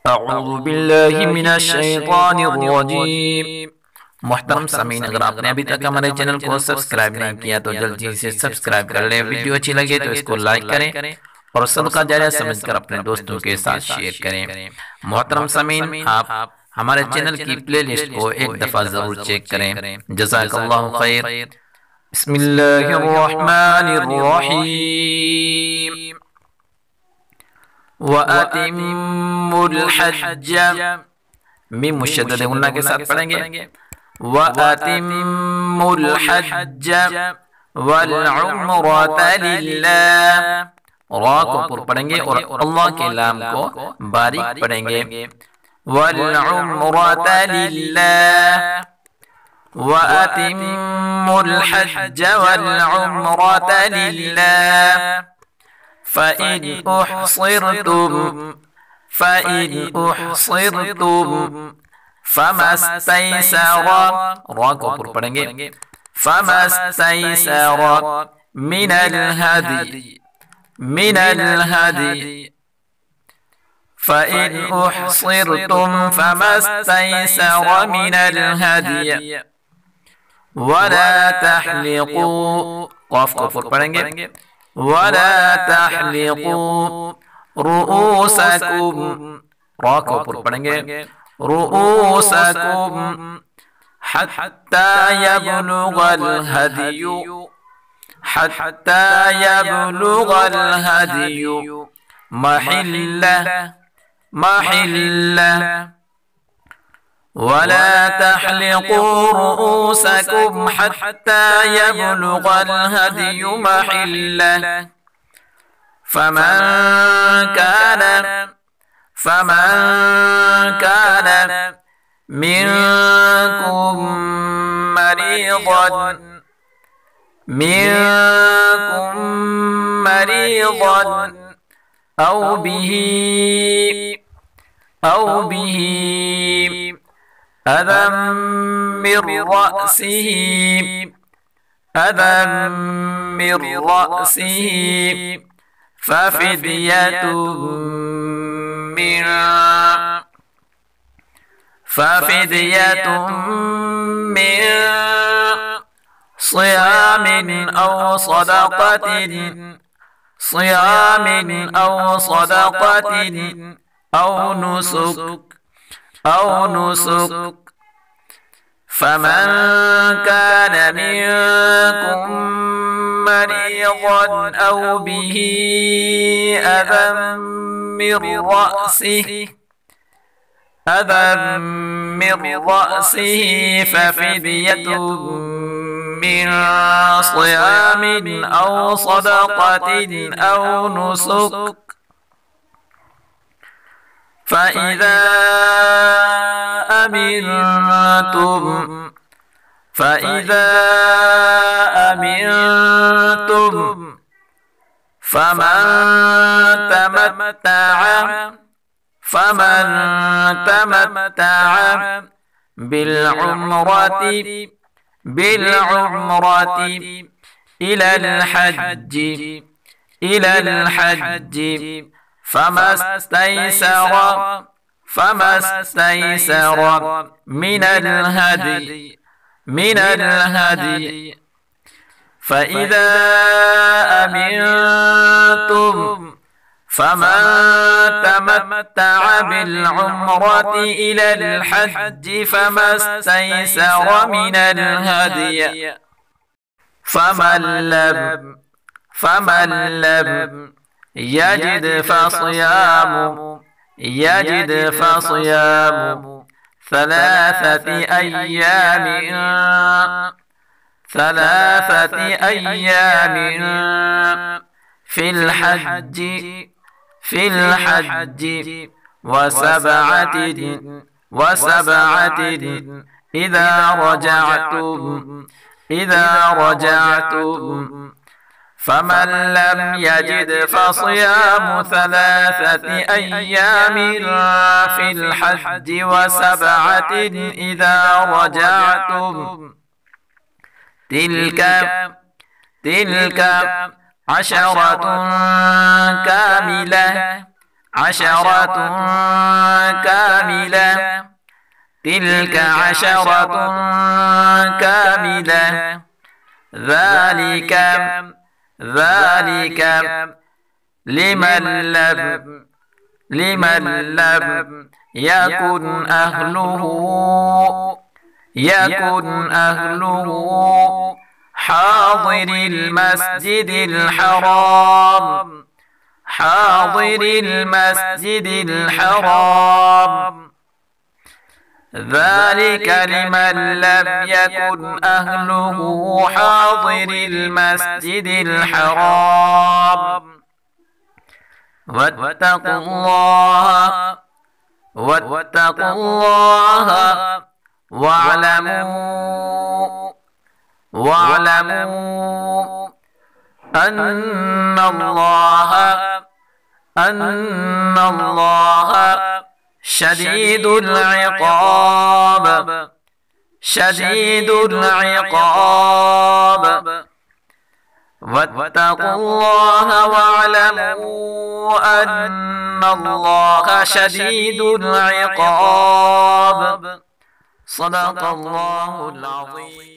अऊज़ु बिल्लाहि मिनश शैतानिर रजीम। मोहतरम सामीन, अगर आपने अभी तक हमारे चैनल को सब्सक्राइब नहीं किया तो जल्दी से सब्सक्राइब कर लें। वीडियो अच्छी लगे तो इसको लाइक करें और सदका जारिया समझकर अपने दोस्तों के साथ शेयर करें। मोहतरम सामीन, आप हमारे चैनल की प्लेलिस्ट को एक दफ़ा ज़रूर चेक करें। जज़ाकल्लाहु खैर। बिस्मिल्लाहिर रहमानिर रहीम। वअतिम्मुल हज्ज, मीम मुशद्दद गुन्ना के साथ पढ़ेंगे। वअतिम्मुल हज्ज वल उम्रता लिल्लाह, रा को पुर पढ़ेंगे और अल्लाह के लाम को बारीक पढ़ेंगे। वल उम्रता लिल्लाह, वअतिम्मुल हज्ज वल उम्रता लिल्लाह। फ़इन उहसिरतुम फमस्तैसरा, रा को ऊपर पढ़ेंगे। फमस्तैसरा मिनल हदी, फ़इन उहसिरतुम फमस्तैसरा मिनल हदी। वला तहलिकू, क़ाफ़ को ऊपर पढ़ेंगे। वला तहलिकू रुऊसकुम, रा को ऊपर पढ़ेंगे। रुऊसकुम हत्ता यबलुगल हदियु महिल्लह। वला तहलिकू रुऊसकुम हत्ता यबलुगल हदियु महिल्लह। फमन कान मिनकुम मरीज़न औ बिही अदम मिर रअसिही फफिदियतुम मिन सियामिन औ सदक़तिन औ नुसुक। फमन कान मिनकुम मरीज़न औ बिही अदम मिर रअसिही फफिदियतुम मिन सियामिन औ सदक़तिन औ नुसुक। فإذا أمنتم فمن تمتع بالعمرة إلى الحج فما استيسر من الهدي فإذا أمنتم فمن تمتع بالعمرة إلى الحج فما استيسر من الهدي فمن لم يجد فصيام ثلاثة أيام في الحج وسبعة إذا رجعتم. فمن لم يجد فصيام ثلاثة أيام في الحج وسبعة إذا رجعتم. تلك عشرة تلك عشرة كاملة. ذلك لمن لم يكن أهله حاضر المسجد الحرام. ذلك لمن لم يكن أهله حاضر المسجد الحرام. واتقوا الله واعلموا أن الله شديد العقاب. واتقوا الله واعلموا أن الله شديد العقاب. صدق الله العظيم.